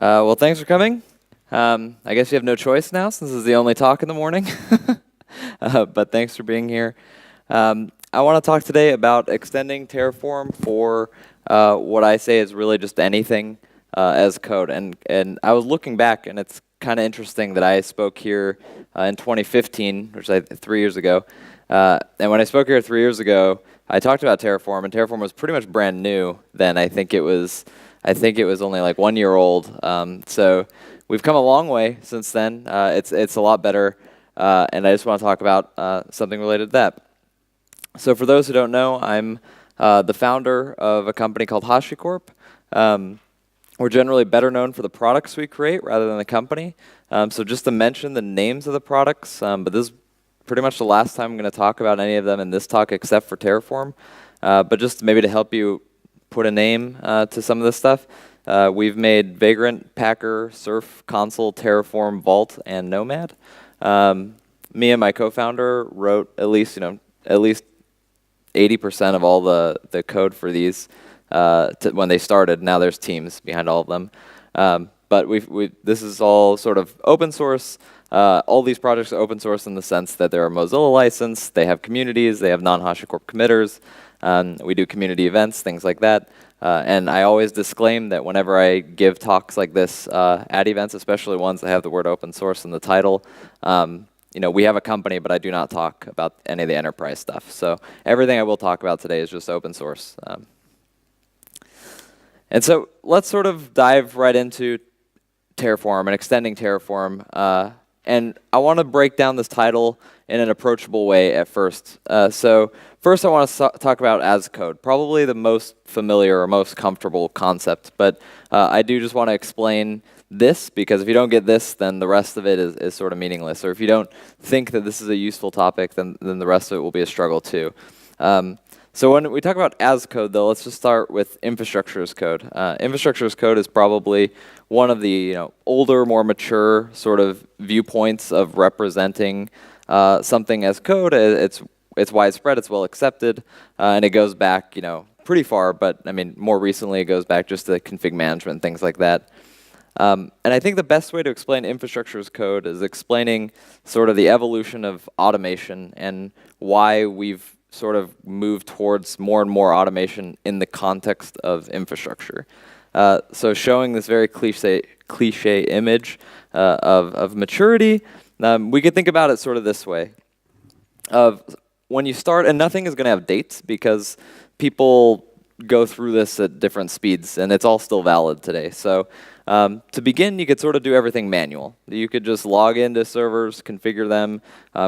Well, thanks for coming. I guess you have no choice now since this is the only talk in the morning. But thanks for being here. I want to talk today about extending Terraform for what I say is really just anything as code. And I was looking back, and it's kind of interesting that I spoke here in 2015, which is 3 years ago. And when I spoke here 3 years ago, I talked about Terraform, and Terraform was pretty much brand new then. I think it was only like 1 year old. So we've come a long way since then. It's a lot better, and I just want to talk about something related to that. So for those who don't know, I'm the founder of a company called HashiCorp. We're generally better known for the products we create rather than the company. So just to mention the names of the products, but this is pretty much the last time I'm going to talk about any of them in this talk except for Terraform. But just maybe to help you put a name to some of this stuff, we've made Vagrant, Packer, Surf, Consul, Terraform, Vault, and Nomad. Me and my co-founder wrote at least 80% of all the code for these when they started. Now there's teams behind all of them. But this is all sort of open source. All these projects are open source in the sense that they're a Mozilla license, they have communities, they have non-HashiCorp committers, we do community events, things like that. And I always disclaim that whenever I give talks like this at events, especially ones that have the word open source in the title, we have a company, but I do not talk about any of the enterprise stuff. So everything I will talk about today is just open source. And so let's sort of dive right into Terraform and extending Terraform. And I want to break down this title in an approachable way at first. So first I want to talk about as code, probably the most familiar or most comfortable concept. But I do just want to explain this, because if you don't get this, then the rest of it is sort of meaningless. Or if you don't think that this is a useful topic, then the rest of it will be a struggle too. So when we talk about as code, though, let's just start with infrastructure as code. Infrastructure as code is probably one of the older, more mature sort of viewpoints of representing something as code. It's widespread, it's well accepted, and it goes back pretty far. But I mean, more recently, it goes back just to config management, things like that. And I think the best way to explain infrastructure as code is explaining sort of the evolution of automation and why we've sort of moved towards more and more automation in the context of infrastructure. So showing this very cliche image of maturity, we could think about it sort of this way. Of when you start, and nothing is going to have dates because people go through this at different speeds, and it's all still valid today. So to begin, you could sort of do everything manual. You could just log into servers, configure them,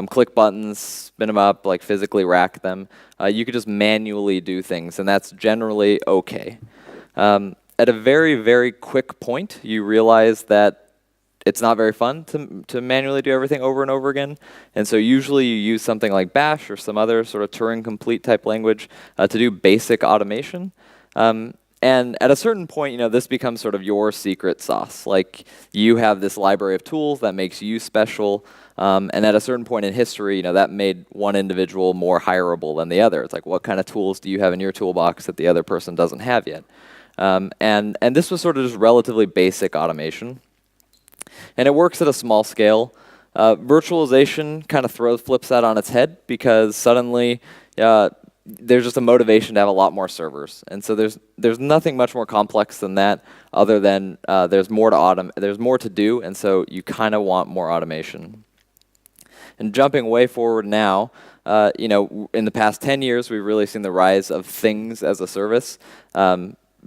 click buttons, spin them up, like physically rack them. You could just manually do things, and that's generally okay. At a very, very quick point, you realize that it's not very fun to manually do everything over and over again. And so usually you use something like Bash or some other sort of Turing-complete type language to do basic automation. And at a certain point, this becomes sort of your secret sauce. Like, you have this library of tools that makes you special. And at a certain point in history, that made one individual more hireable than the other. It's like, what kind of tools do you have in your toolbox that the other person doesn't have yet? And this was sort of just relatively basic automation. And it works at a small scale. Virtualization kind of flips that on its head, because suddenly there's just a motivation to have a lot more servers. And so there's nothing much more complex than that, other than there's more to do, and so you kind of want more automation. And jumping way forward now, in the past 10 years, we've really seen the rise of things as a service.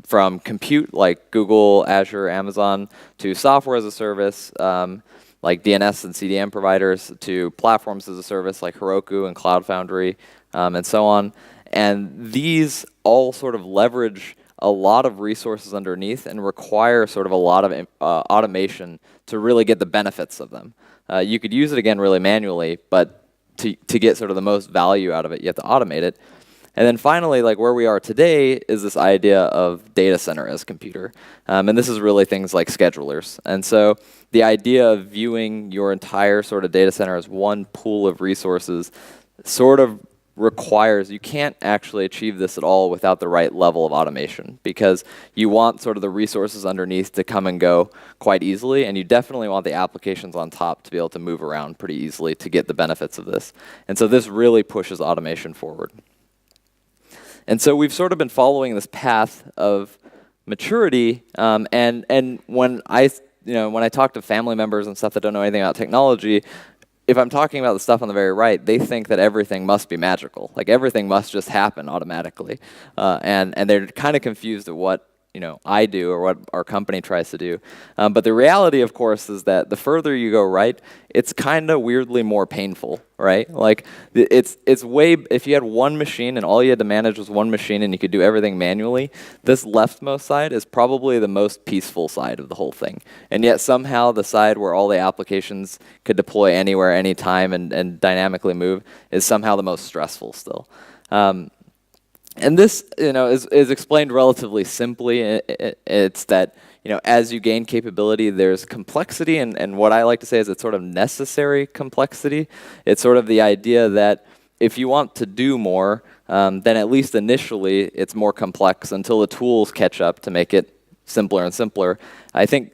From compute, like Google, Azure, Amazon, to software as a service, like DNS and CDN providers, to platforms as a service, like Heroku and Cloud Foundry, and so on. And these all sort of leverage a lot of resources underneath and require sort of a lot of automation to really get the benefits of them. You could use it, again, really manually, but to get sort of the most value out of it, you have to automate it. And then finally, like where we are today, is this idea of data center as computer. And this is really things like schedulers. And so the idea of viewing your entire sort of data center as one pool of resources sort of requires, you can't actually achieve this at all without the right level of automation, because you want sort of the resources underneath to come and go quite easily, and you definitely want the applications on top to be able to move around pretty easily to get the benefits of this. And so this really pushes automation forward. And so we've sort of been following this path of maturity, and when I talk to family members and stuff that don't know anything about technology, if I'm talking about the stuff on the very right, they think that everything must be magical, like everything must just happen automatically, and they're kind of confused at what I do or what our company tries to do. But the reality, of course, is that the further you go right, it's kind of weirdly more painful, right? Like it's way, if you had one machine and all you had to manage was one machine and you could do everything manually, this leftmost side is probably the most peaceful side of the whole thing. And yet somehow the side where all the applications could deploy anywhere, anytime, and dynamically move is somehow the most stressful still. And this, is explained relatively simply. It's that, as you gain capability, there's complexity, and what I like to say is it's sort of necessary complexity. It's sort of the idea that if you want to do more, then at least initially it's more complex until the tools catch up to make it simpler and simpler. I think,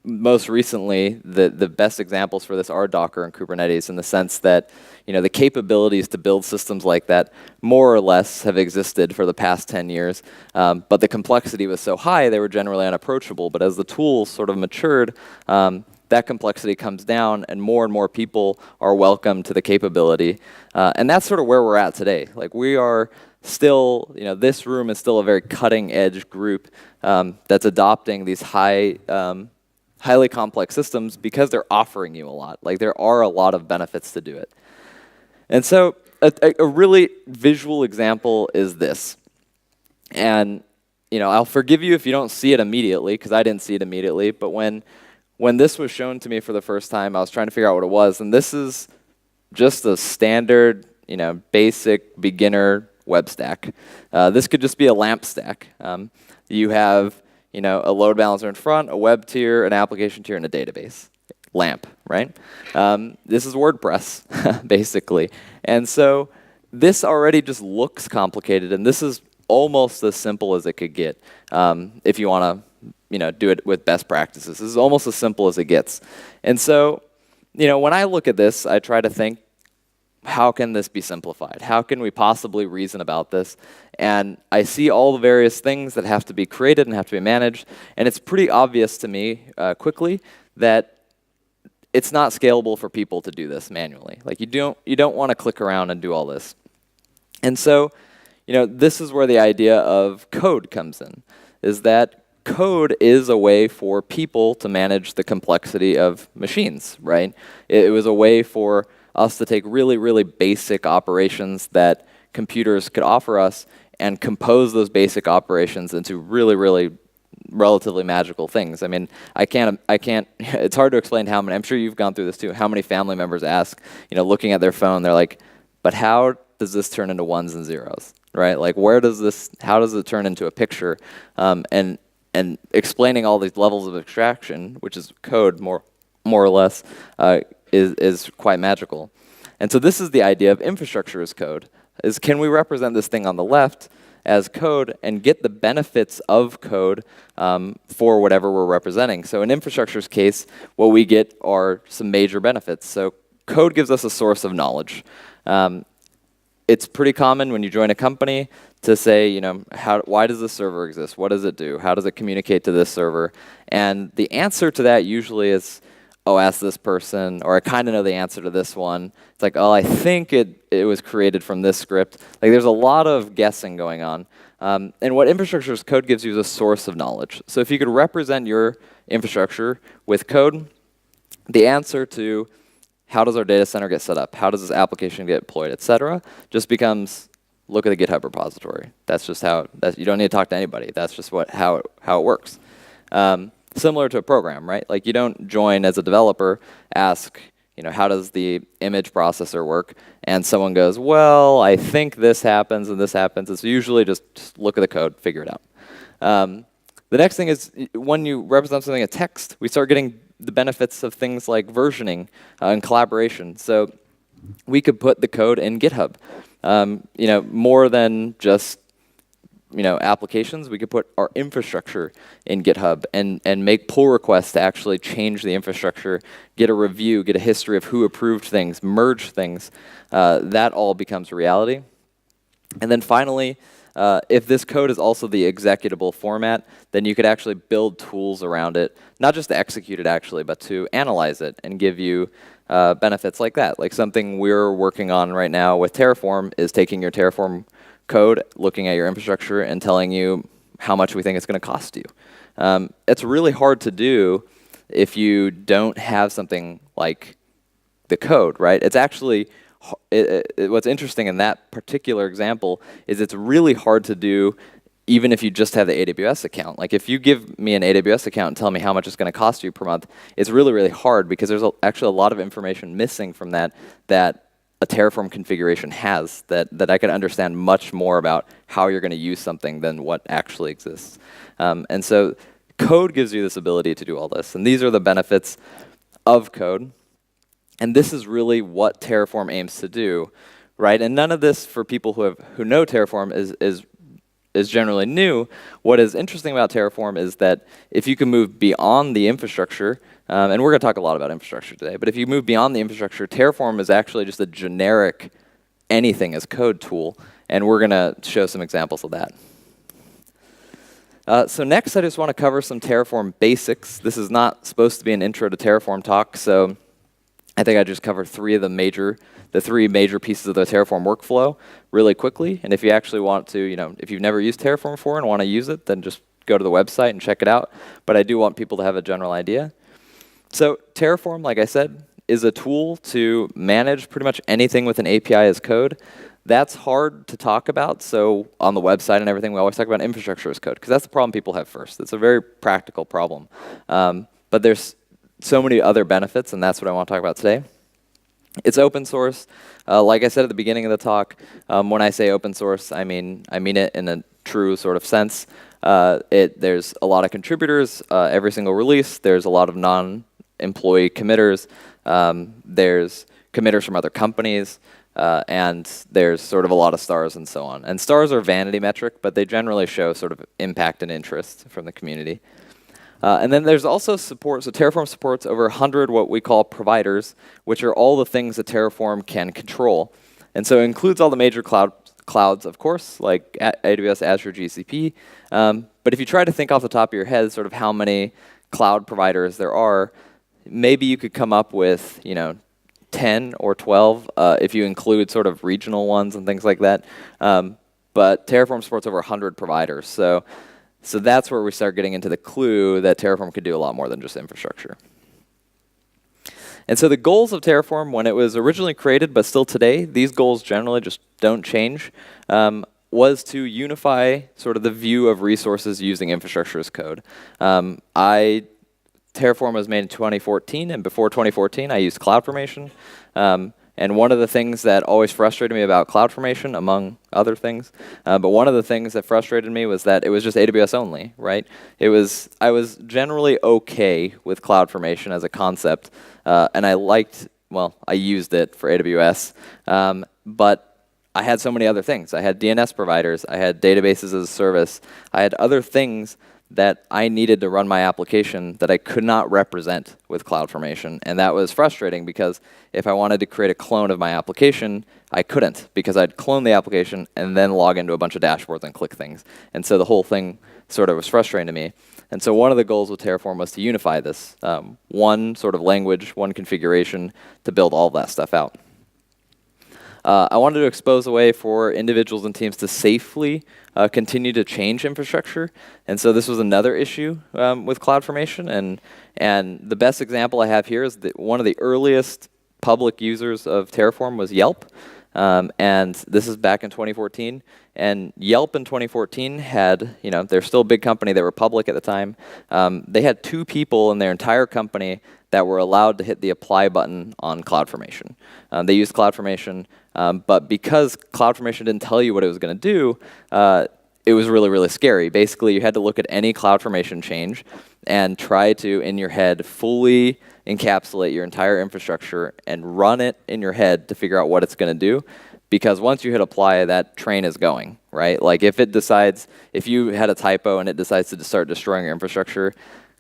most recently, the best examples for this are Docker and Kubernetes, in the sense that the capabilities to build systems like that more or less have existed for the past 10 years, but the complexity was so high they were generally unapproachable. But as the tools sort of matured, that complexity comes down and more people are welcome to the capability. And that's sort of where we're at today. Like, we are still, this room is still a very cutting edge group that's adopting these highly complex systems because they're offering you a lot. Like, there are a lot of benefits to do it. And so a really visual example is this. And I'll forgive you if you don't see it immediately, because I didn't see it immediately, but when this was shown to me for the first time, I was trying to figure out what it was, and this is just a standard, basic beginner web stack. This could just be a LAMP stack. You have a load balancer in front, a web tier, an application tier, and a database. LAMP, right? This is WordPress, basically. And so this already just looks complicated, and this is almost as simple as it could get if you want to do it with best practices. This is almost as simple as it gets. And so when I look at this, I try to think, how can this be simplified? How can we possibly reason about this? And I see all the various things that have to be created and have to be managed, and it's pretty obvious to me quickly that it's not scalable for people to do this manually. Like, you don't want to click around and do all this. And so, this is where the idea of code comes in, is that code is a way for people to manage the complexity of machines, right? It was a way for us to take really, really basic operations that computers could offer us and compose those basic operations into really, really relatively magical things. I mean, I can't, it's hard to explain how many, I'm sure you've gone through this too, how many family members ask, looking at their phone, they're like, but how does this turn into ones and zeros, right? Like, how does it turn into a picture? And explaining all these levels of abstraction, which is code more or less, is quite magical. And so this is the idea of infrastructure as code, is can we represent this thing on the left as code and get the benefits of code for whatever we're representing. So in infrastructure's case, what we get are some major benefits. So code gives us a source of knowledge. It's pretty common when you join a company to say, why does this server exist? What does it do? How does it communicate to this server? And the answer to that usually is, oh, ask this person, or I kind of know the answer to this one. It's like, oh, I think it was created from this script. Like, there's a lot of guessing going on. And what infrastructure as code gives you is a source of knowledge. So if you could represent your infrastructure with code, the answer to how does our data center get set up, how does this application get deployed, et cetera, just becomes, look at the GitHub repository. That's just how, you don't need to talk to anybody. That's just how it works. Similar to a program, right? Like, you don't join as a developer, ask, how does the image processor work? And someone goes, well, I think this happens and this happens. It's usually just look at the code, figure it out. The next thing is, when you represent something as text, we start getting the benefits of things like versioning and collaboration. So we could put the code in GitHub. more than just applications. We could put our infrastructure in GitHub and make pull requests to actually change the infrastructure, get a review, get a history of who approved things, merge things. That all becomes reality. And then finally, if this code is also the executable format, then you could actually build tools around it, not just to execute it actually, but to analyze it and give you benefits like that. Like something we're working on right now with Terraform is taking your Terraform code, looking at your infrastructure, and telling you how much we think it's going to cost you. It's really hard to do if you don't have something like the code, right? It's actually, what's interesting in that particular example is it's really hard to do even if you just have the AWS account. Like if you give me an AWS account and tell me how much it's going to cost you per month, it's really, really hard because there's actually a lot of information missing from that a Terraform configuration has that I can understand much more about how you're going to use something than what actually exists. And so code gives you this ability to do all this. And these are the benefits of code. And this is really what Terraform aims to do, right? And none of this, for people who know Terraform, is generally new. What is interesting about Terraform is that if you can move beyond the infrastructure, and we're going to talk a lot about infrastructure today, but if you move beyond the infrastructure, Terraform is actually just a generic anything as code tool, and we're going to show some examples of that. So next, I just want to cover some Terraform basics. This is not supposed to be an intro to Terraform talk, so I think I just covered the three major pieces of the Terraform workflow really quickly. And if you actually want to, if you've never used Terraform before and want to use it, then just go to the website and check it out. But I do want people to have a general idea. So Terraform, like I said, is a tool to manage pretty much anything with an API as code. That's hard to talk about. So on the website and everything, we always talk about infrastructure as code, because that's the problem people have first. It's a very practical problem. But there's so many other benefits, and that's what I want to talk about today. It's open source. Like I said at the beginning of the talk, when I say open source, I mean it in a true sort of sense. There's a lot of contributors every single release. There's a lot of non-employee committers. There's committers from other companies. And there's sort of a lot of stars and so on. And stars are a vanity metric, but they generally show sort of impact and interest from the community. And then there's also support. So Terraform supports over 100 what we call providers, which are all the things that Terraform can control. And so it includes all the major clouds, of course, like AWS, Azure, GCP. But if you try to think off the top of your head sort of how many cloud providers there are, maybe you could come up with 10 or 12 if you include sort of regional ones and things like that. But Terraform supports over 100 providers. So that's where we start getting into the clue that Terraform could do a lot more than just infrastructure. And so the goals of Terraform, when it was originally created, but still today, these goals generally just don't change, was to unify sort of the view of resources using infrastructure as code. Terraform was made in 2014, and before 2014, I used CloudFormation. And one of the things that always frustrated me about CloudFormation, among other things, but one of the things that frustrated me was that it was just AWS only, right? I was generally okay with CloudFormation as a concept, and I used it for AWS, but I had so many other things. I had DNS providers, I had databases as a service, I had other things that I needed to run my application that I could not represent with CloudFormation. And that was frustrating because if I wanted to create a clone of my application, I couldn't because I'd clone the application and then log into a bunch of dashboards and click things. And so the whole thing sort of was frustrating to me. And so one of the goals with Terraform was to unify this, one sort of language, one configuration to build all that stuff out. I wanted to expose a way for individuals and teams to safely continue to change infrastructure. And so this was another issue with CloudFormation. And the best example I have here is that one of the earliest public users of Terraform was Yelp. And this is back in 2014. And Yelp in 2014 had, they're still a big company. They were public at the time. They had 2 people in their entire company that were allowed to hit the apply button on CloudFormation. They used CloudFormation, but because CloudFormation didn't tell you what it was going to do, it was really, really scary. Basically, you had to look at any CloudFormation change and try to, in your head, fully encapsulate your entire infrastructure and run it in your head to figure out what it's going to do. because once you hit apply, that train is going, right? Like if you had a typo and it decides to start destroying your infrastructure,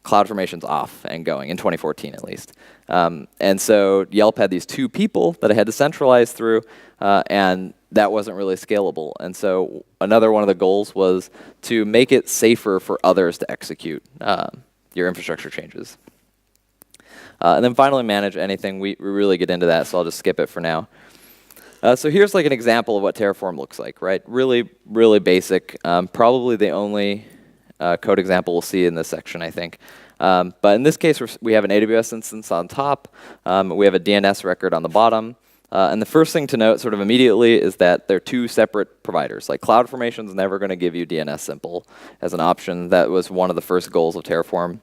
CloudFormation's off and going, in 2014 at least. And so Yelp had these 2 people that I had to centralize through, and that wasn't really scalable. And so another one of the goals was to make it safer for others to execute your infrastructure changes. And then finally, manage anything. We really get into that, so I'll just skip it for now. So here's like an example of what Terraform looks like, right? Really, really basic. Probably the only code example we'll see in this section, I think. But in this case, we have an AWS instance on top. We have a DNS record on the bottom. And the first thing to note sort of immediately is that they're 2 separate providers. Like CloudFormation's never going to give you DNS simple as an option. That was one of the first goals of Terraform.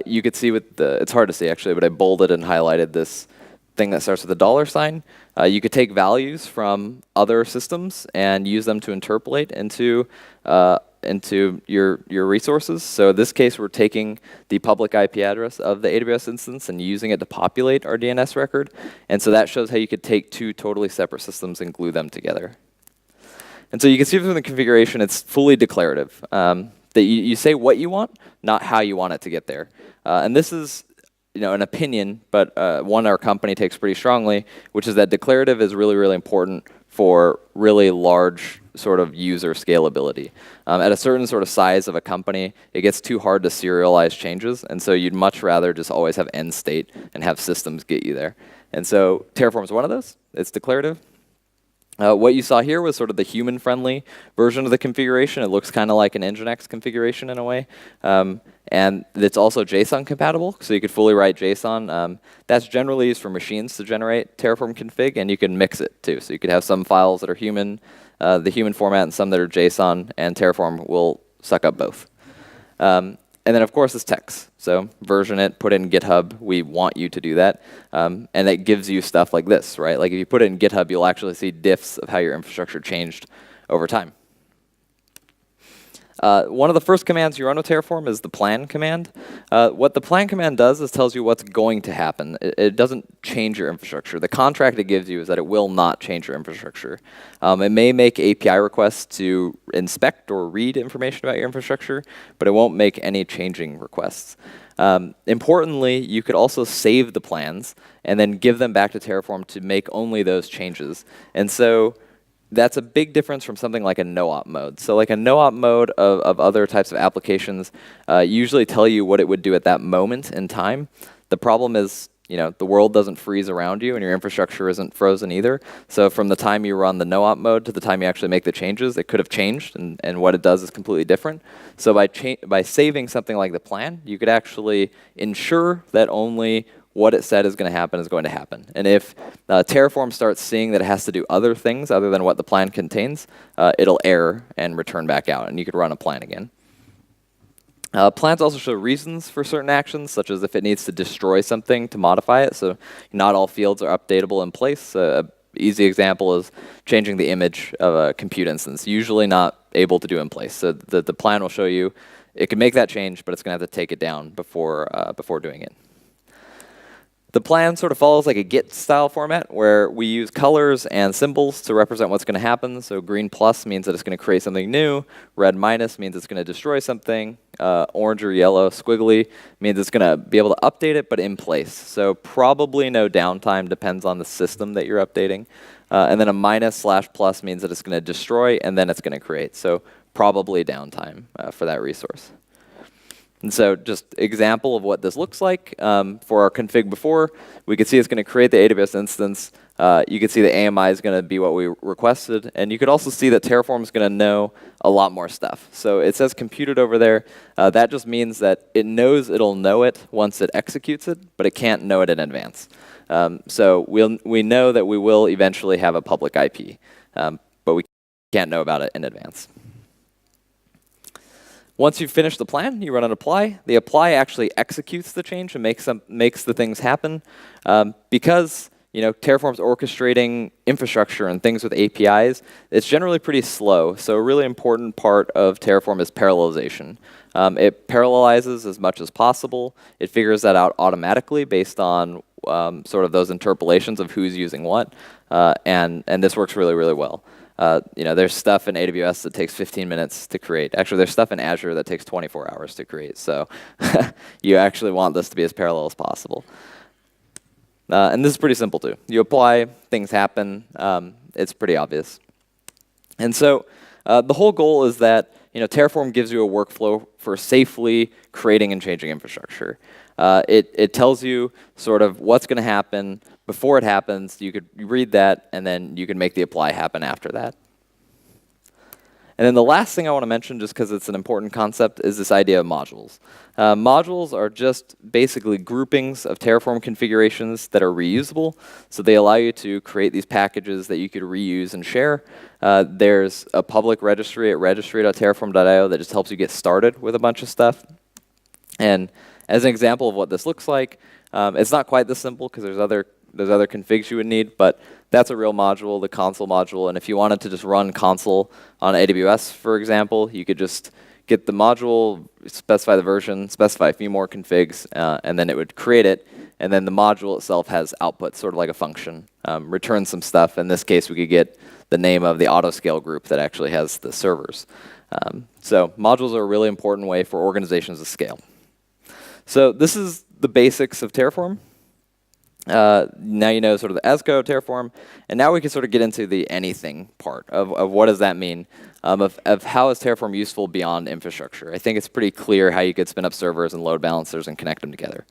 You could see it's hard to see actually, but I bolded and highlighted this thing that starts with a $sign. You could take values from other systems and use them to interpolate into your resources. So in this case, we're taking the public IP address of the AWS instance and using it to populate our DNS record. And so that shows how you could take 2 totally separate systems and glue them together. And so you can see from the configuration, it's fully declarative. That you say what you want, not how you want it to get there. And this is an opinion, but one our company takes pretty strongly, which is that declarative is really, really important for really large sort of user scalability. At a certain sort of size of a company, it gets too hard to serialize changes, and so you'd much rather just always have end state and have systems get you there. And so Terraform is one of those. It's declarative. What you saw here was sort of the human-friendly version of the configuration. It looks kind of like an Nginx configuration in a way. And it's also JSON compatible, so you could fully write JSON. That's generally used for machines to generate Terraform config, and you can mix it too. So you could have some files that are the human format, and some that are JSON, and Terraform will suck up both. And then, of course, it's text. So version it, put it in GitHub. We want you to do that. And it gives you stuff like this, right? Like if you put it in GitHub, you'll actually see diffs of how your infrastructure changed over time. One of the first commands you run with Terraform is the plan command. What the plan command does is tells you what's going to happen. It doesn't change your infrastructure. The contract it gives you is that it will not change your infrastructure. It may make API requests to inspect or read information about your infrastructure, but it won't make any changing requests. Importantly, you could also save the plans and then give them back to Terraform to make only those changes. And so that's a big difference from something like a no-op mode. So like a no-op mode of other types of applications usually tell you what it would do at that moment in time. The problem is, the world doesn't freeze around you and your infrastructure isn't frozen either. So from the time you run the no-op mode to the time you actually make the changes, it could have changed, and what it does is completely different. So by saving something like the plan, you could actually ensure that only what it said is going to happen. And if Terraform starts seeing that it has to do other things other than what the plan contains, it'll error and return back out, and you could run a plan again. Plans also show reasons for certain actions, such as if it needs to destroy something to modify it. So not all fields are updatable in place. An easy example is changing the image of a compute instance, usually not able to do in place. So the plan will show you it can make that change, but it's going to have to take it down before doing it. The plan sort of follows like a Git style format where we use colors and symbols to represent what's going to happen. So green plus means that it's going to create something new. Red minus means it's going to destroy something. Orange or yellow squiggly means it's going to be able to update it, but in place. So probably no downtime, depends on the system that you're updating. And then a minus/plus means that it's going to destroy and then it's going to create. So probably downtime for that resource. And so just example of what this looks like. For our config before, we could see it's going to create the AWS instance. You could see the AMI is going to be what we requested. And you could also see that Terraform is going to know a lot more stuff. So it says computed over there. That just means that it knows it'll know it once it executes it, but it can't know it in advance. So we know that we will eventually have a public IP, but we can't know about it in advance. Once you've finished the plan, you run an apply. The apply actually executes the change and makes the things happen. Because Terraform's orchestrating infrastructure and things with APIs, it's generally pretty slow. So a really important part of Terraform is parallelization. It parallelizes as much as possible. It figures that out automatically based on sort of those interpolations of who's using what, and this works really, really well. There's stuff in AWS that takes 15 minutes to create. Actually, there's stuff in Azure that takes 24 hours to create. So you actually want this to be as parallel as possible. And this is pretty simple, too. You apply, things happen. It's pretty obvious. And so the whole goal is that Terraform gives you a workflow for safely creating and changing infrastructure. It tells you sort of what's going to happen before it happens. You could read that, and then you can make the apply happen after that. And then the last thing I want to mention, just because it's an important concept, is this idea of modules. Modules are just basically groupings of Terraform configurations that are reusable. So they allow you to create these packages that you could reuse and share. There's a public registry at registry.terraform.io that just helps you get started with a bunch of stuff. And as an example of what this looks like, it's not quite this simple because there's other configs you would need, but that's a real module, the console module. And if you wanted to just run console on AWS, for example, you could just get the module, specify the version, specify a few more configs, and then it would create it. And then the module itself has output, sort of like a function, return some stuff. In this case, we could get the name of the autoscale group that actually has the servers. So modules are a really important way for organizations to scale. So this is the basics of Terraform. Now you know sort of the as code Terraform, and now we can sort of get into the anything part of what does that mean, of how is Terraform useful beyond infrastructure. I think it's pretty clear how you could spin up servers and load balancers and connect them together.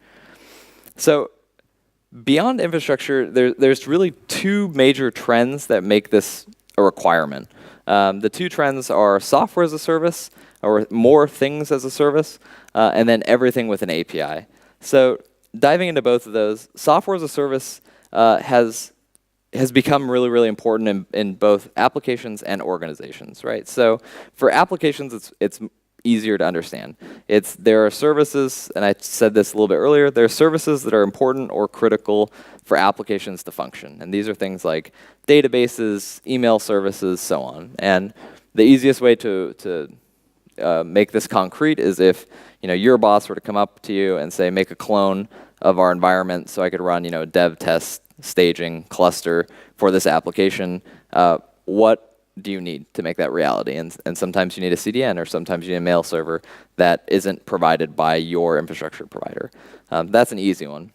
So beyond infrastructure, there's really two major trends that make this a requirement. The two trends are software as a service, or more things as a service, and then everything with an API. So diving into both of those, software as a service has become really, really important in both applications and organizations, right? So for applications, it's easier to understand. There are services, and I said this a little bit earlier, there are services that are important or critical for applications to function. And these are things like databases, email services, so on. And the easiest way to make this concrete is if your boss were to come up to you and say, make a clone of our environment so I could run dev, test, staging, cluster for this application. What do you need to make that reality? And sometimes you need a CDN, or sometimes you need a mail server that isn't provided by your infrastructure provider. That's an easy one.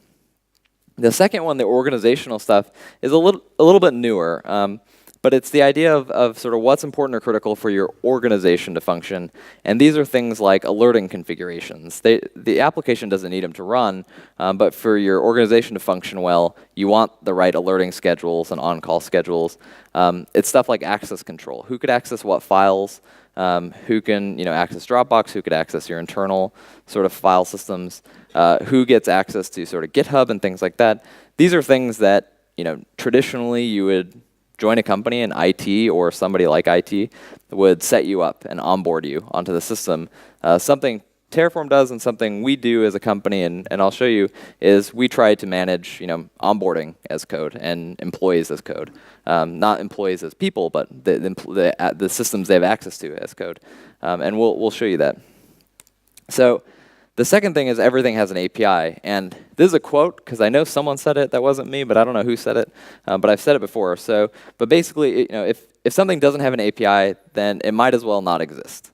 The second one, the organizational stuff, is a little bit newer. But it's the idea of sort of what's important or critical for your organization to function. And these are things like alerting configurations. The application doesn't need them to run, but for your organization to function well, you want the right alerting schedules and on-call schedules. It's stuff like access control. Who could access what files? Who can access Dropbox? Who could access your internal sort of file systems? Who gets access to sort of GitHub and things like that? These are things that traditionally you would join a company, and IT or somebody like IT would set you up and onboard you onto the system. Something Terraform does and something we do as a company, and I'll show you, is we try to manage onboarding as code and employees as code. Not employees as people, but the systems they have access to as code. And we'll show you that. So the second thing is everything has an API, and this is a quote because I know someone said it. That wasn't me, but I don't know who said it. But I've said it before. So, but basically, if something doesn't have an API, then it might as well not exist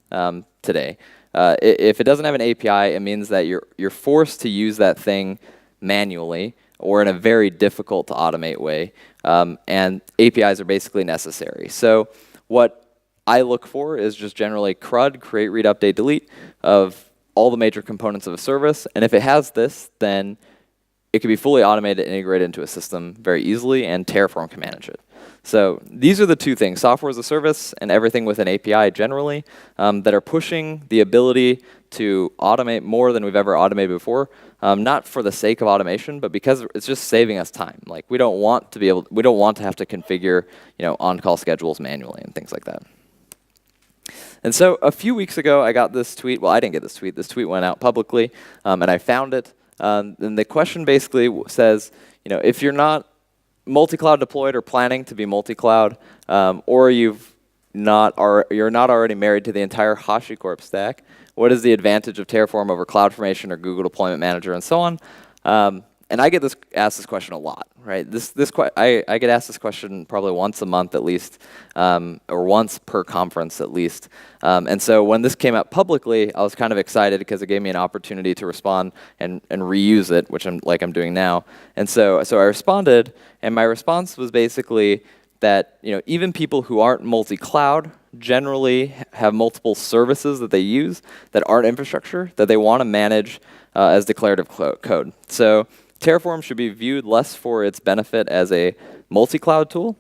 today. If it doesn't have an API, it means that you're forced to use that thing manually or in a very difficult to automate way, and APIs are basically necessary. So what I look for is just generally CRUD, create, read, update, delete, of all the major components of a service. And if it has this, then it can be fully automated and integrated into a system very easily, and Terraform can manage it. So these are the two things, software as a service and everything with an API generally, that are pushing the ability to automate more than we've ever automated before, not for the sake of automation, but because it's just saving us time. Like we don't want to have to configure on-call schedules manually and things like that. And so a few weeks ago, I got this tweet. Well, I didn't get this tweet. This tweet went out publicly, and I found it. And the question basically says, if you're not multi-cloud deployed or planning to be multi-cloud, or you're not already married to the entire HashiCorp stack, what is the advantage of Terraform over CloudFormation or Google Deployment Manager and so on? And I get this asked this question a lot, right? I get asked this question probably once a month at least, or once per conference at least. And so when this came out publicly, I was kind of excited because it gave me an opportunity to respond and reuse it, which I'm doing now. And so I responded, and my response was basically that even people who aren't multi-cloud generally have multiple services that they use that aren't infrastructure that they want to manage as declarative code. So Terraform should be viewed less for its benefit as a multi-cloud tool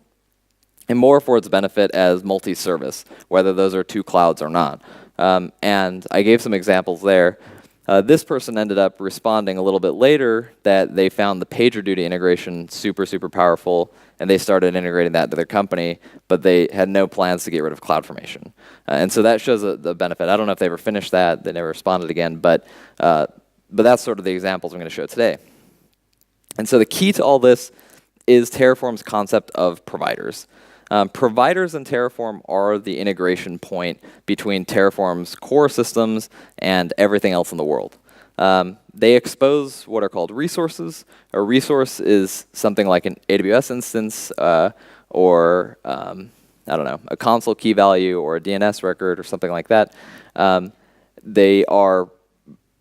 and more for its benefit as multi-service, whether those are two clouds or not. And I gave some examples there. This person ended up responding a little bit later that they found the PagerDuty integration super, super powerful, and they started integrating that to their company, but they had no plans to get rid of CloudFormation. And so that shows the benefit. I don't know if they ever finished that. They never responded again, but that's sort of the examples I'm going to show today. And so the key to all this is Terraform's concept of providers. Providers in Terraform are the integration point between Terraform's core systems and everything else in the world. They expose what are called resources. A resource is something like an AWS instance or I don't know, a console key value or a DNS record or something like that. They are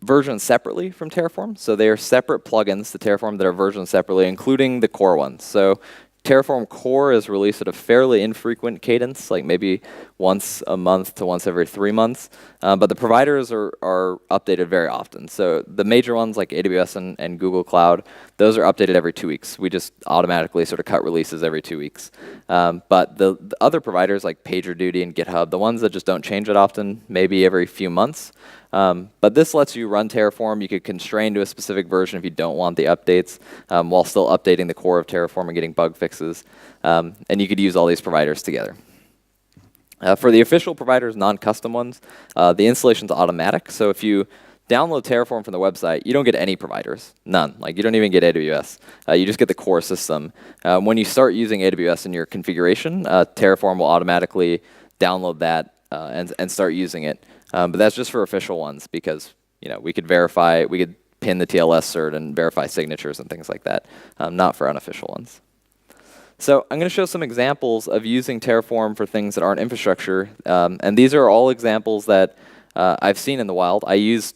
versioned separately from Terraform. So they are separate plugins to Terraform that are versioned separately, including the core ones. So Terraform core is released at a fairly infrequent cadence, like maybe once a month to once every 3 months. But the providers are updated very often. So the major ones like AWS and Google Cloud, those are updated every 2 weeks. We just automatically sort of cut releases every 2 weeks. But the other providers like PagerDuty and GitHub, the ones that just don't change it often, maybe every few months. But this lets you run Terraform. You could constrain to a specific version if you don't want the updates while still updating the core of Terraform and getting bug fixes. And you could use all these providers together. For the official providers, non-custom ones, the installation's automatic. So if you download Terraform from the website, you don't get any providers, none. Like you don't even get AWS. You just get the core system. When you start using AWS in your configuration, Terraform will automatically download that and start using it. But that's just for official ones because we could verify, we could pin the TLS cert and verify signatures and things like that, not for unofficial ones. So I'm going to show some examples of using Terraform for things that aren't infrastructure, and these are all examples that I've seen in the wild. I used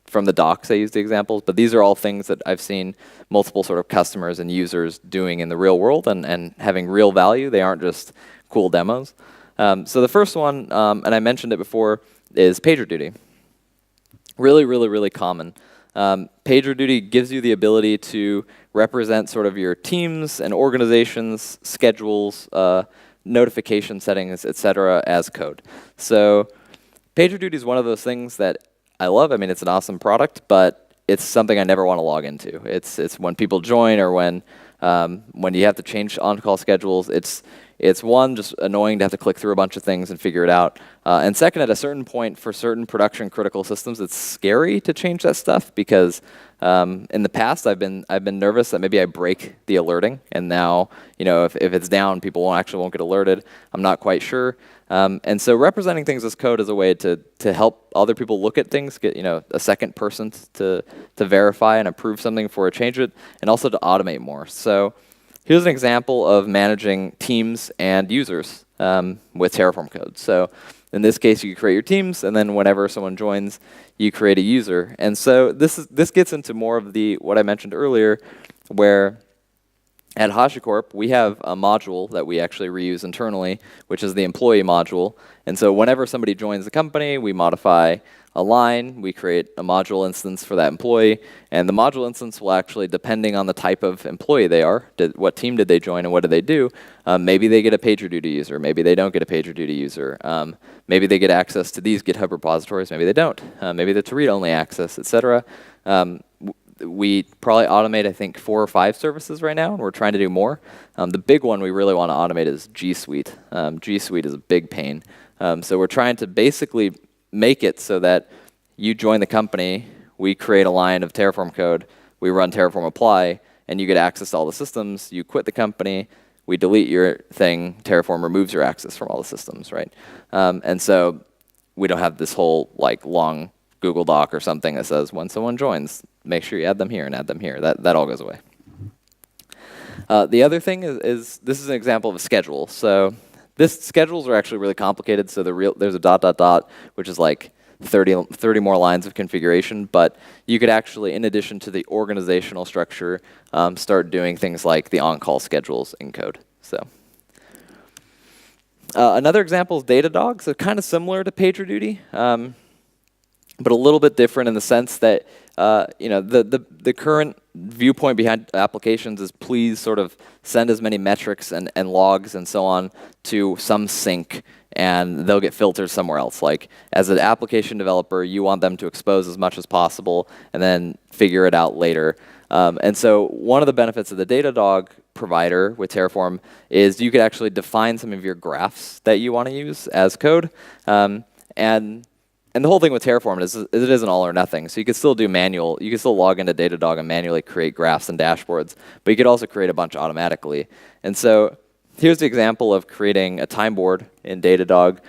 from the docs I used the examples, but these are all things that I've seen multiple sort of customers and users doing in the real world and having real value. They aren't just cool demos. So the first one, and I mentioned it before, is PagerDuty. Really, really, really common. PagerDuty gives you the ability to represent sort of your teams and organizations, schedules, notification settings, etc. as code. So PagerDuty is one of those things that I love. I mean, it's an awesome product, but it's something I never want to log into. It's when people join or when you have to change on-call schedules. It's one, just annoying to have to click through a bunch of things and figure it out. And second, at a certain point, for certain production critical systems, it's scary to change that stuff because in the past I've been nervous that maybe I break the alerting, and now if it's down, people won't get alerted. I'm not quite sure. And so representing things as code is a way to help other people look at things, get a second person to verify and approve something before I change it, and also to automate more. So here's an example of managing teams and users with Terraform code. So in this case, you create your teams, and then whenever someone joins, you create a user. And so this gets into more of what I mentioned earlier, where at HashiCorp, we have a module that we actually reuse internally, which is the employee module. And so whenever somebody joins the company, we modify a line, we create a module instance for that employee, and the module instance will actually, depending on the type of employee they are, what team did they join and what did they do, maybe they get a PagerDuty user, maybe they don't get a PagerDuty user, maybe they get access to these GitHub repositories, maybe they don't, maybe that's read-only access, etc. We probably automate, I think, 4 or 5 services right now, and we're trying to do more. The big one we really want to automate is G Suite. G Suite is a big pain. So we're trying to basically make it so that you join the company, we create a line of Terraform code, we run Terraform apply, and you get access to all the systems. You quit the company, we delete your thing, Terraform removes your access from all the systems, right? And so we don't have this whole long Google Doc or something that says when someone joins, make sure you add them here and add them here. That all goes away. The other thing is this is an example of a schedule. So schedules are actually really complicated. So there's a ... which is like 30 more lines of configuration. But you could actually, in addition to the organizational structure, start doing things like the on-call schedules in code. So another example is DataDoe. So kind of similar to PagerDuty, but a little bit different in the sense that the current viewpoint behind applications is please sort of send as many metrics and logs and so on to some sink, and they'll get filtered somewhere else. Like as an application developer, you want them to expose as much as possible and then figure it out later. And so one of the benefits of the DataDoe provider with Terraform is you could actually define some of your graphs that you want to use as code. And the whole thing with Terraform is it isn't all or nothing. So you could still do manual. You could still log into DataDoe and manually create graphs and dashboards. But you could also create a bunch automatically. And so here's the example of creating a time board in DataDoe.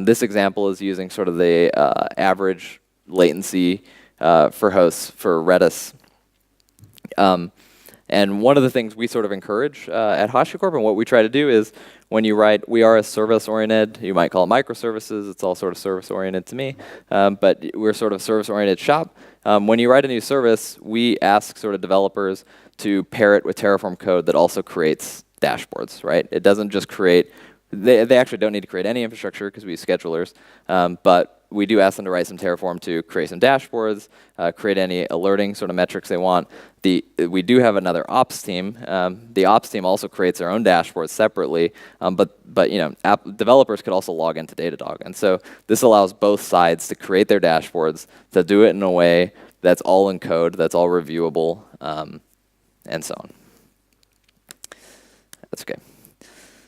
This example is using sort of the average latency for hosts for Redis. And one of the things we sort of encourage at HashiCorp and what we try to do is when you write, we are a service-oriented, you might call it microservices, it's all sort of service-oriented to me, but we're sort of service-oriented shop. When you write a new service, we ask sort of developers to pair it with Terraform code that also creates dashboards, right? It doesn't just create, they actually don't need to create any infrastructure because we use schedulers, but we do ask them to write some Terraform to create some dashboards, create any alerting sort of metrics they want. We do have another ops team. The ops team also creates their own dashboards separately, but developers could also log into DataDoe. And so this allows both sides to create their dashboards, to do it in a way that's all in code, that's all reviewable, and so on. That's okay.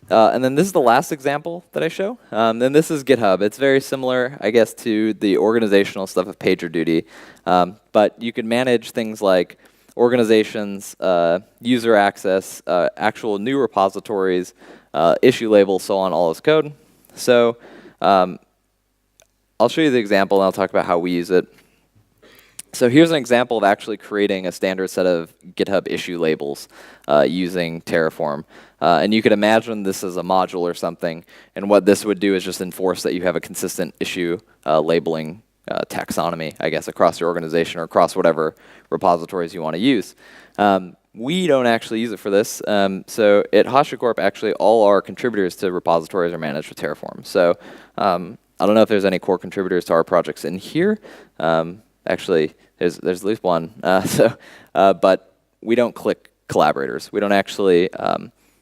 And then this is the last example that I show. And this is GitHub. It's very similar, I guess, to the organizational stuff of PagerDuty. But you can manage things like organizations, user access, actual new repositories, issue labels, so on, all this code. So I'll show you the example, and I'll talk about how we use it. So here's an example of actually creating a standard set of GitHub issue labels using Terraform. And you could imagine this as a module or something. And what this would do is just enforce that you have a consistent issue labeling taxonomy, I guess, across your organization or across whatever repositories you want to use. We don't actually use it for this. So at HashiCorp, actually, all our contributors to repositories are managed with Terraform. So I don't know if there's any core contributors to our projects in here. Actually, there's at least one. But we don't click collaborators. We don't actually,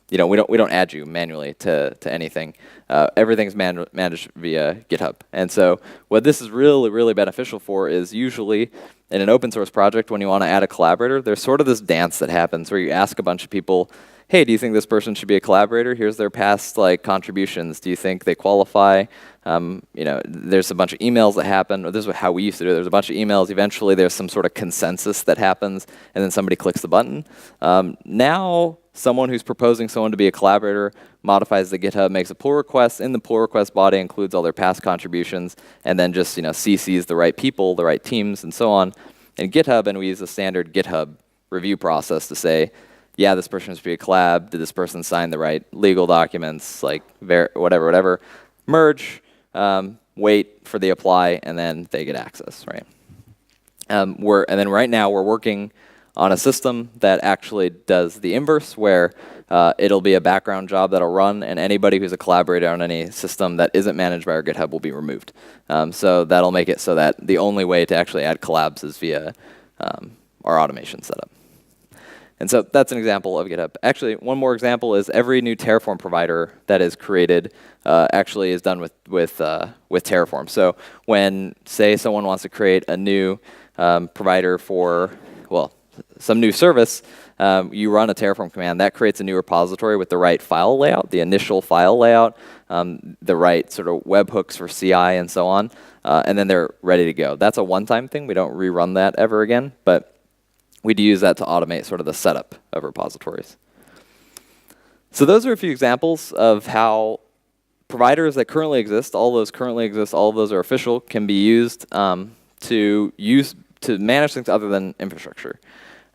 we don't add you manually to anything. Everything's managed via GitHub. And so what this is really, really beneficial for is usually in an open source project, when you want to add a collaborator, there's sort of this dance that happens where you ask a bunch of people, hey, do you think this person should be a collaborator? Here's their past contributions. Do you think they qualify? There's a bunch of emails that happen. This is how we used to do it. There's a bunch of emails. Eventually, there's some sort of consensus that happens, and then somebody clicks the button. Now, someone who's proposing someone to be a collaborator modifies the GitHub, makes a pull request. In the pull request body includes all their past contributions, and then just CCs the right people, the right teams, and so on. In GitHub, and we use a standard GitHub review process to say, yeah, this person should be a collab. Did this person sign the right legal documents, whatever. Merge, wait for the apply, and then they get access, right? And then right now we're working on a system that actually does the inverse, where it'll be a background job that'll run, and anybody who's a collaborator on any system that isn't managed by our GitHub will be removed. So that'll make it so that the only way to actually add collabs is via our automation setup. And so that's an example of GitHub. Actually, one more example is every new Terraform provider that is created actually is done with Terraform. So when, say, someone wants to create a new provider for, some new service, you run a Terraform command. That creates a new repository with the right file layout, the initial file layout, the right sort of webhooks for CI and so on, and then they're ready to go. That's a one-time thing. We don't rerun that ever again, but we do use that to automate sort of the setup of repositories. So those are a few examples of how providers that currently exist, all those currently exist, all of those are official, can be used to to manage things other than infrastructure.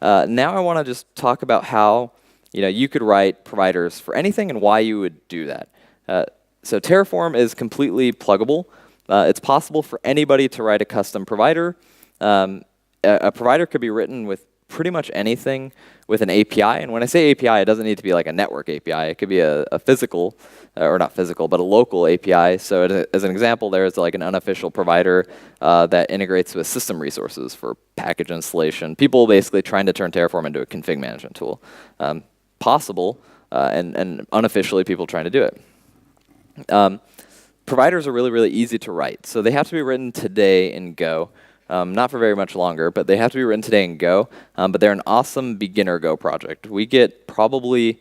Now I want to just talk about how you could write providers for anything and why you would do that. So Terraform is completely pluggable. It's possible for anybody to write a custom provider. A provider could be written with pretty much anything with an API. And when I say API, it doesn't need to be like a network API. It could be a physical, or not physical, but a local API. So as an example, there's like an unofficial provider that integrates with system resources for package installation. People basically trying to turn Terraform into a config management tool. Possible, and unofficially people trying to do it. Providers are really, really easy to write. So they have to be written today in Go. Not for very much longer, but they have to be written today in Go. But they're an awesome beginner Go project. We get probably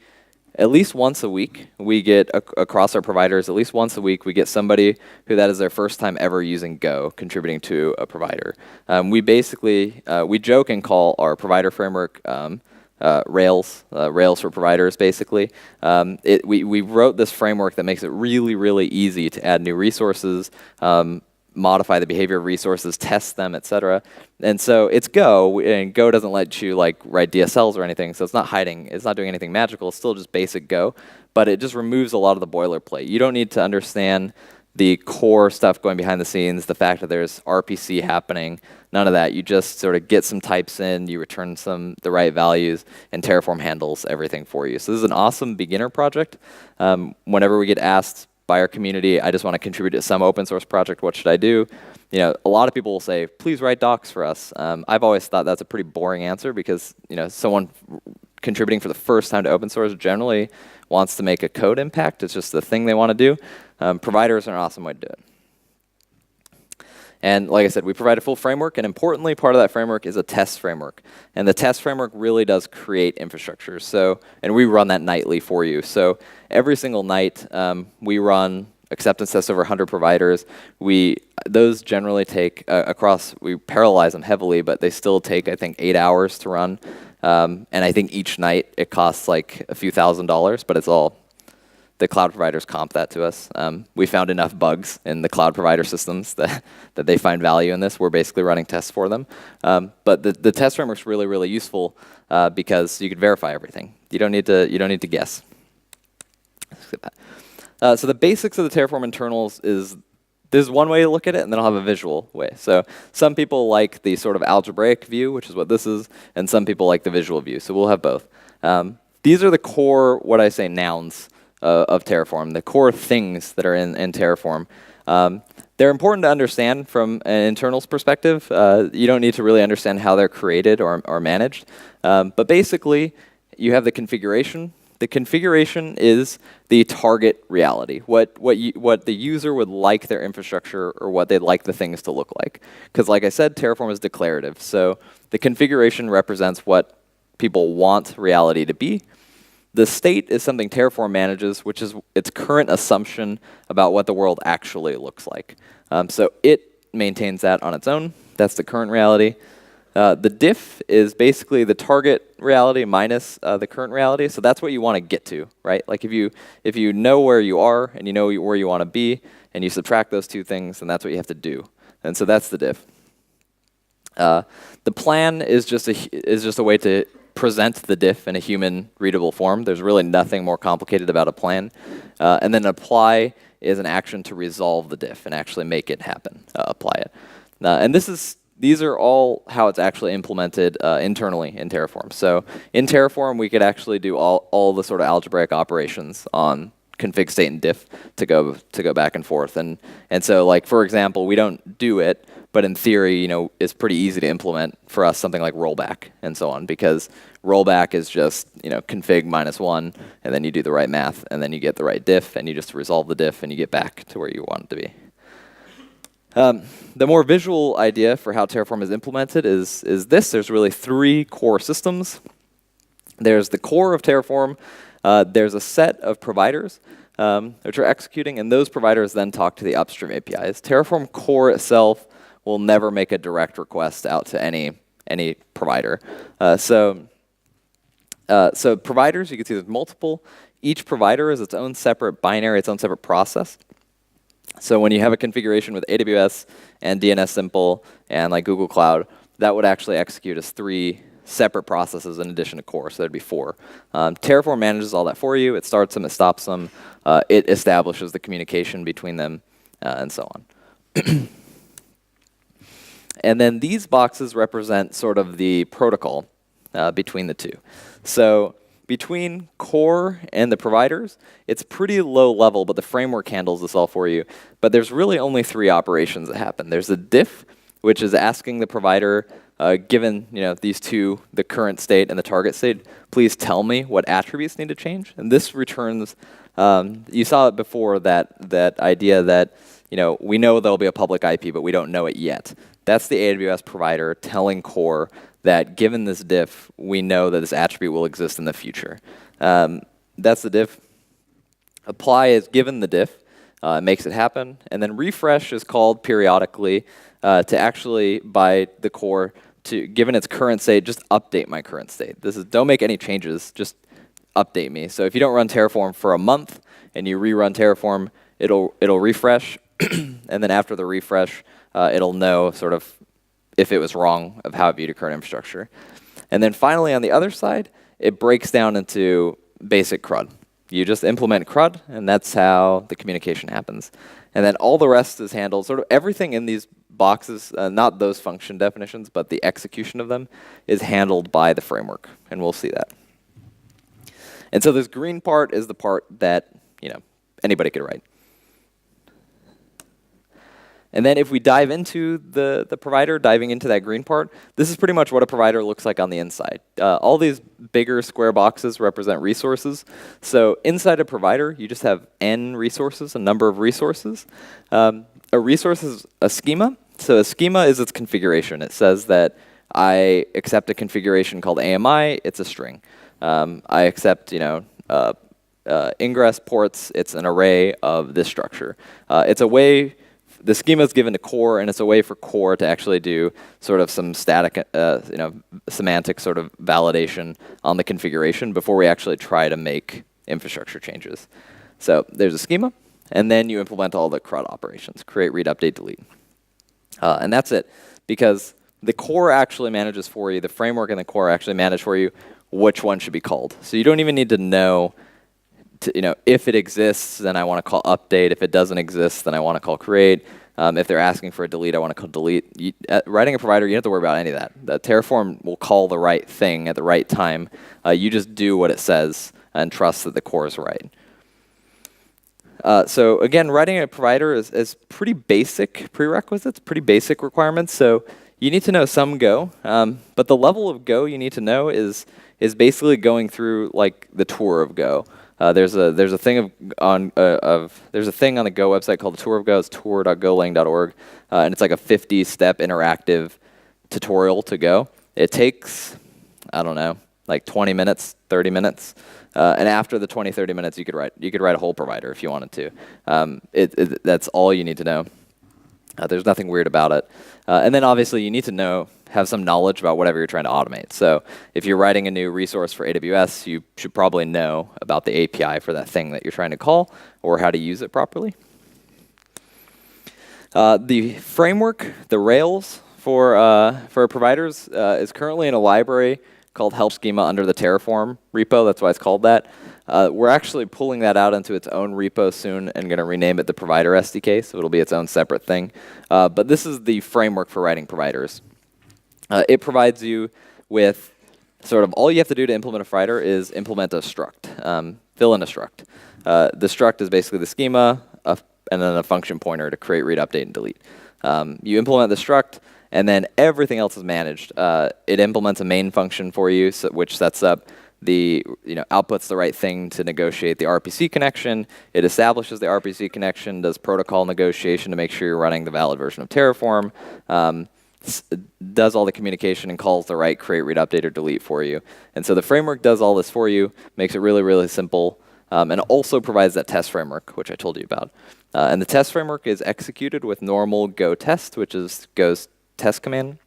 at least once a week, we get across our providers, at least once a week, we get somebody who that is their first time ever using Go, contributing to a provider. We basically, we joke and call our provider framework Rails for providers, basically. We wrote this framework that makes it really, really easy to add new resources, modify the behavior of resources, test them, etc. And so it's Go, and Go doesn't let you like write DSLs or anything, so it's not hiding, it's not doing anything magical, it's still just basic Go, but it just removes a lot of the boilerplate. You don't need to understand the core stuff going behind the scenes, the fact that there's RPC happening, none of that. You just sort of get some types in, you return the right values, and Terraform handles everything for you. So this is an awesome beginner project. Whenever we get asked by our community, I just want to contribute to some open source project, what should I do? A lot of people will say, please write docs for us. I've always thought that's a pretty boring answer because someone contributing for the first time to open source generally wants to make a code impact. It's just the thing they want to do. Providers are an awesome way to do it. And like I said, we provide a full framework, and importantly, part of that framework is a test framework. And the test framework really does create infrastructure. And we run that nightly for you. So every single night, we run acceptance tests over 100 providers. Those generally take we parallelize them heavily, but they still take, I think, 8 hours to run. And I think each night it costs like a few $1,000s, but it's all the cloud providers comp that to us. We found enough bugs in the cloud provider systems that they find value in this. We're basically running tests for them. But the test framework's really, really useful because you can verify everything. You don't need to guess. So the basics of the Terraform internals is there's one way to look at it, and then I'll have a visual way. So some people like the sort of algebraic view, which is what this is, and some people like the visual view. So we'll have both. These are the core, what I say, nouns of Terraform, the core things that are in Terraform. They're important to understand from an internals perspective. You don't need to really understand how they're created or managed. But basically, you have the configuration. The configuration is the target reality, what the user would like their infrastructure or what they'd like the things to look like. Because like I said, Terraform is declarative. So the configuration represents what people want reality to be. The state is something Terraform manages, which is its current assumption about what the world actually looks like. So it maintains that on its own. That's the current reality. The diff is basically the target reality minus the current reality. So that's what you want to get to, right? Like if you know where you are and you know where you want to be, and you subtract those two things, then that's what you have to do. And so that's the diff. The plan is just a way to present the diff in a human readable form. There's really nothing more complicated about a plan. And then apply is an action to resolve the diff and actually make it happen, apply it. And these are all how it's actually implemented internally in Terraform. So in Terraform, we could actually do all the sort of algebraic operations on config state and diff to go back and forth. And so like, for example, we don't do it, but in theory, it's pretty easy to implement for us something like rollback and so on, because rollback is just, config -1, and then you do the right math, and then you get the right diff, and you just resolve the diff, and you get back to where you want it to be. The more visual idea for how Terraform is implemented is this. There's really 3 core systems. There's the core of Terraform. There's a set of providers which are executing, and those providers then talk to the upstream APIs. Terraform core itself will never make a direct request out to any provider. So providers, you can see there's multiple. Each provider is its own separate binary, its own separate process. So when you have a configuration with AWS and DNS Simple and like Google Cloud, that would actually execute as 3 separate processes in addition to core, so there'd be 4. Terraform manages all that for you. It starts them, it stops them, it establishes the communication between them, and so on. And then these boxes represent sort of the protocol between the two. So between core and the providers, it's pretty low level, but the framework handles this all for you. But there's really only 3 operations that happen. There's a diff, which is asking the provider, given these two, the current state and the target state, please tell me what attributes need to change. And this returns, you saw it before, that idea that we know there'll be a public IP, but we don't know it yet. That's the AWS provider telling core that given this diff, we know that this attribute will exist in the future. That's the diff. Apply is given the diff, it makes it happen. And then refresh is called periodically to actually, by the core, to, given its current state, just update my current state. This is, don't make any changes, just update me. So if you don't run Terraform for a month and you rerun Terraform, it'll refresh, and then after the refresh, it'll know sort of if it was wrong of how it viewed your current infrastructure. And then finally, on the other side, it breaks down into basic CRUD. You just implement CRUD, and that's how the communication happens. And then all the rest is handled, sort of everything in these boxes, not those function definitions, but the execution of them, is handled by the framework, and we'll see that. And so this green part is the part that anybody could write. And then if we dive into the provider, diving into that green part, this is pretty much what a provider looks like on the inside. All these bigger square boxes represent resources. So inside a provider, you just have n resources, a number of resources. A resource is a schema. So a schema is its configuration. It says that I accept a configuration called AMI. It's a string. I accept ingress ports. It's an array of this structure. It's a way. The schema is given to core, and it's a way for core to actually do sort of some static, semantic sort of validation on the configuration before we actually try to make infrastructure changes. So there's a schema, and then you implement all the CRUD operations: create, read, update, delete. And that's it, because the core actually manages for you. The framework and the core actually manage for you which one should be called. So you don't even need to know. If it exists, then I want to call update. If it doesn't exist, then I want to call create. If they're asking for a delete, I want to call delete. Writing a provider, you don't have to worry about any of that. The Terraform will call the right thing at the right time. You just do what it says and trust that the core is right. So again, writing a provider is pretty basic prerequisites, pretty basic requirements. So you need to know some Go, but the level of Go you need to know is basically going through like the tour of Go. There's a thing on the Go website called the Tour of Go. It's tour.golang.org, and it's like a 50-step interactive tutorial to Go. It takes, I don't know, like 20 minutes, 30 minutes, and after the 20, 30 minutes, you could write a whole provider if you wanted to. That's all you need to know. There's nothing weird about it. And then obviously you need to have some knowledge about whatever you're trying to automate. So if you're writing a new resource for AWS, you should probably know about the API for that thing that you're trying to call or how to use it properly. The framework, the Rails for providers is currently in a library called help schema under the Terraform repo. That's why it's called that. We're actually pulling that out into its own repo soon and going to rename it the Provider SDK, so it'll be its own separate thing. But this is the framework for writing providers. It provides you with sort of all you have to do to implement a provider is implement a struct, fill in a struct. The struct is basically the schema, and then a function pointer to create, read, update, and delete. You implement the struct, and then everything else is managed. It implements a main function for you, which sets up outputs the right thing to negotiate the RPC connection. It establishes the RPC connection, does protocol negotiation to make sure you're running the valid version of Terraform, does all the communication and calls the right create, read, update, or delete for you. And so the framework does all this for you, makes it really, really simple, and also provides that test framework, which I told you about. And the test framework is executed with normal go test, which is Go's test command.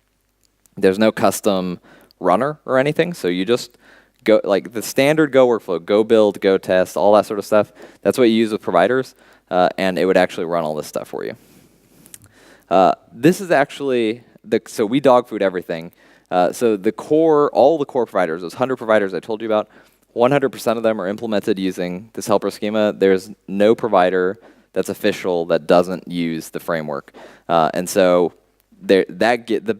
There's no custom runner or anything, so you just go, like the standard Go workflow, go build, go test, all that sort of stuff. That's what you use with providers, and it would actually run all this stuff for you. This is actually so we dog food everything. So all the core providers, those 100 providers I told you about, 100% of them are implemented using this helper schema. There's no provider that's official that doesn't use the framework. And so the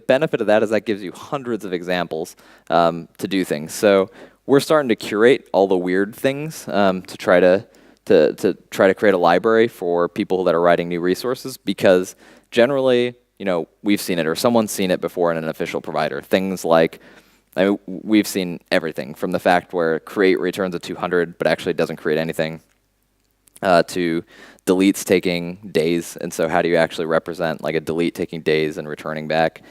benefit of that is that gives you hundreds of examples to do things. So we're starting to curate all the weird things to try to create a library for people that are writing new resources, because generally, we've seen it or someone's seen it before in an official provider. Things like, we've seen everything from the fact where create returns a 200 but actually doesn't create anything, to deletes taking days. And so how do you actually represent like a delete taking days and returning back?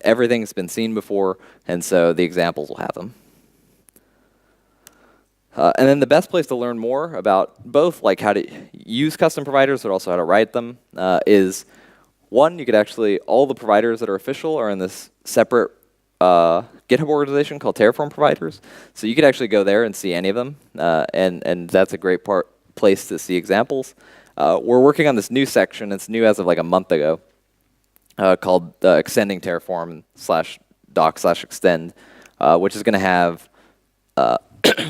Everything's been seen before, and so the examples will have them. And then the best place to learn more about both like how to use custom providers but also how to write them is, one, you could actually, all the providers that are official are in this separate GitHub organization called Terraform providers. So you could actually go there and see any of them, and that's a great place to see examples. We're working on this new section. It's new as of like a month ago, called extending Terraform /doc/extend, which is going to have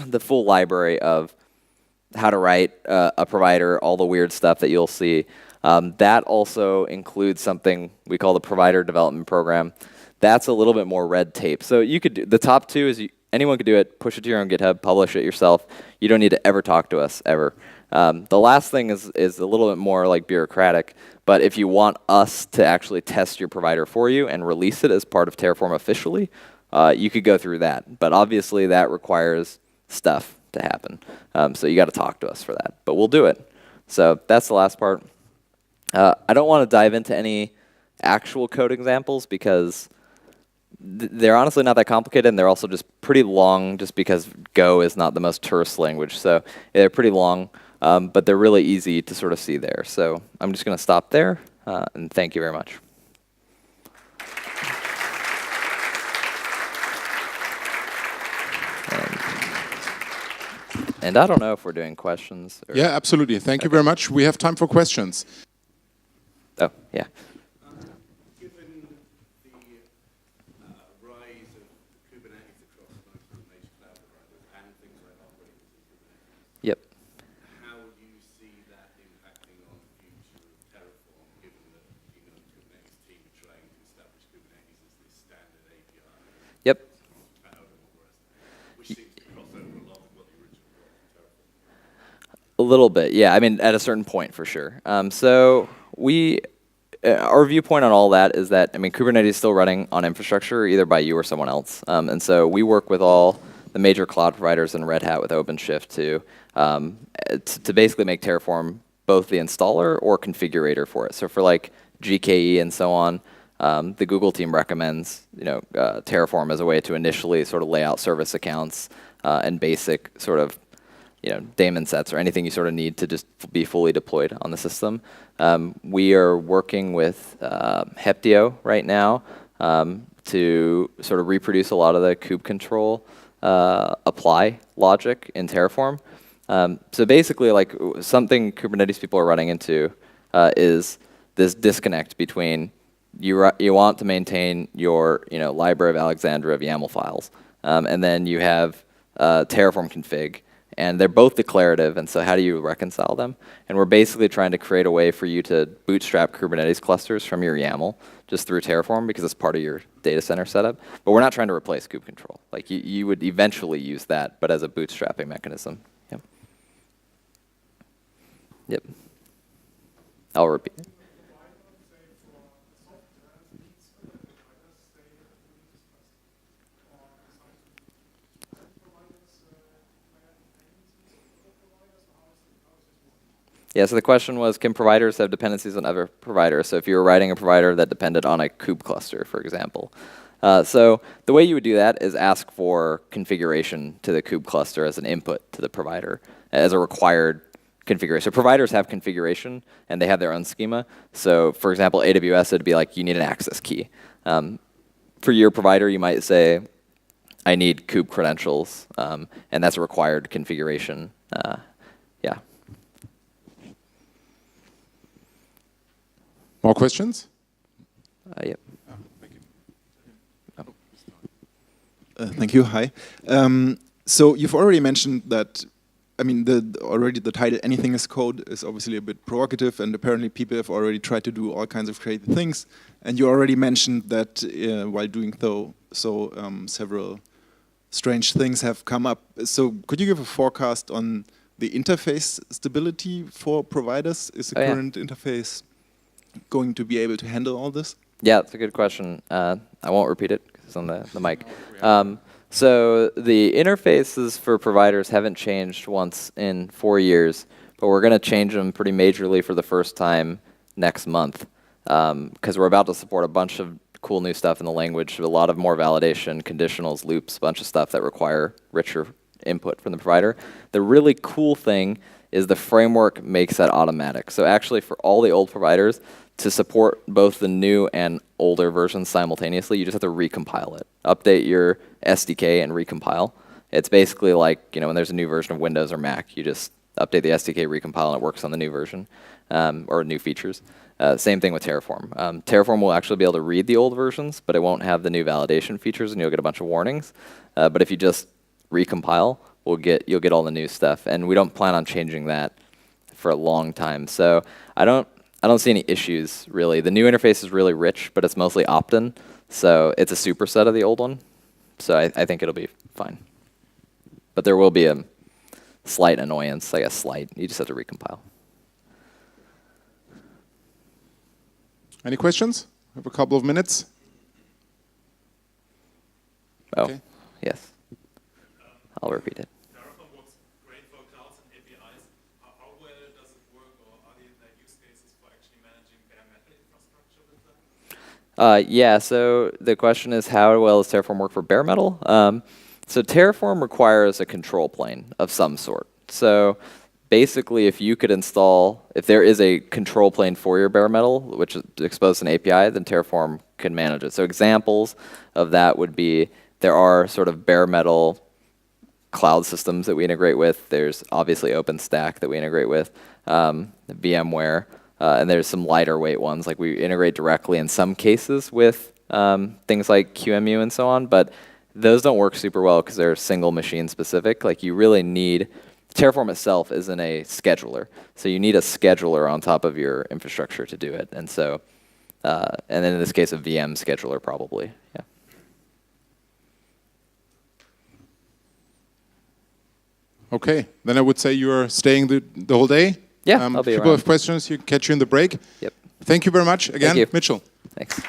the full library of how to write a provider, all the weird stuff that you'll see. That also includes something we call the Provider Development Program. That's a little bit more red tape. So you could do, the top two is anyone could do it, push it to your own GitHub, publish it yourself. You don't need to ever talk to us, ever. The last thing is a little bit more like bureaucratic, but if you want us to actually test your provider for you and release it as part of Terraform officially, you could go through that. But obviously that requires stuff to happen. So you got to talk to us for that, but we'll do it. So that's the last part. I don't want to dive into any actual code examples because they're honestly not that complicated, and they're also just pretty long just because Go is not the most terse language. So they're pretty long, but they're really easy to sort of see there. So I'm just going to stop there, and thank you very much. And I don't know if we're doing questions. Yeah, absolutely. Thank you very much. We have time for questions. Oh, yeah. Given the rise of Kubernetes across most of the major cloud providers and things like operating in Kubernetes, Yep. how do you see that impacting on the future of Terraform, given that the Kubernetes team are trying to establish Kubernetes as this standard API? Yep. Cloud and all the rest of it, which seems to cross over a lot with what the original was of Terraform. A little bit, yeah. I mean, at a certain point, for sure. So our viewpoint on all that is that, Kubernetes is still running on infrastructure either by you or someone else. And so we work with all the major cloud providers and Red Hat with OpenShift to basically make Terraform both the installer or configurator for it. So for like GKE and so on, the Google team recommends Terraform as a way to initially sort of lay out service accounts and basic sort of daemon sets or anything you sort of need to just be fully deployed on the system. We are working with Heptio right now to sort of reproduce a lot of the kube control apply logic in Terraform. So basically, like something Kubernetes people are running into is this disconnect between you want to maintain your library of Alexandria of YAML files, and then you have Terraform config. And they're both declarative, and so how do you reconcile them? And we're basically trying to create a way for you to bootstrap Kubernetes clusters from your YAML just through Terraform because it's part of your data center setup. But we're not trying to replace kube control. Like you would eventually use that, but as a bootstrapping mechanism. Yep. Yep. I'll repeat. Yeah, so the question was, can providers have dependencies on other providers? So if you were writing a provider that depended on a kube cluster, for example. So the way you would do that is ask for configuration to the kube cluster as an input to the provider, as a required configuration. So providers have configuration, and they have their own schema. So for example, AWS, it'd be like, you need an access key. For your provider, you might say, I need kube credentials, and that's a required configuration. Yeah. More questions? Yep. Thank you. Hi. So you've already mentioned that, I mean, already the title "Anything is Code" is obviously a bit provocative, and apparently people have already tried to do all kinds of creative things. And you already mentioned that while doing so, several strange things have come up. So could you give a forecast on the interface stability for providers? Is the current interface going to be able to handle all this? Yeah, that's a good question. I won't repeat it because it's on the mic. So the interfaces for providers haven't changed once in 4 years, but we're going to change them pretty majorly for the first time next month because we're about to support a bunch of cool new stuff in the language, a lot of more validation, conditionals, loops, a bunch of stuff that require richer input from the provider. The really cool thing is the framework makes that automatic. So actually for all the old providers, to support both the new and older versions simultaneously, you just have to recompile it. Update your SDK and recompile. It's basically like, you know, when there's a new version of Windows or Mac, you just update the SDK, recompile, and it works on the new version or new features. Same thing with Terraform. Terraform will actually be able to read the old versions, but it won't have the new validation features, and you'll get a bunch of warnings. But if you just recompile, you'll get all the new stuff, and we don't plan on changing that for a long time. So I don't see any issues really. The new interface is really rich, but it's mostly opt-in, so it's a superset of the old one. So I think it'll be fine. But there will be a slight annoyance, like a slight. You just have to recompile. Any questions? We have a couple of minutes. Oh, Okay. yes. I'll repeat it. Terraform works great for clouds and APIs. How well does it work, or are there use cases for actually managing bare metal infrastructure with that? Yeah, so the question is, how well does Terraform work for bare metal? So Terraform requires a control plane of some sort. So basically, if you could install, if there is a control plane for your bare metal, which is exposed to an API, then Terraform can manage it. So examples of that would be, there are sort of bare metal cloud systems that we integrate with. There's obviously OpenStack that we integrate with, VMware, and there's some lighter weight ones. Like we integrate directly in some cases with things like QEMU and so on, but those don't work super well because they're single machine specific. Like you really need, Terraform itself isn't a scheduler, so you need a scheduler on top of your infrastructure to do it. And so, and then in this case, a VM scheduler probably, yeah. Okay, then I would say you're staying the whole day. Yeah, I'll be If people around. have questions, you can catch you in the break. Yep. Thank you very much again, you. Mitchell. Thanks.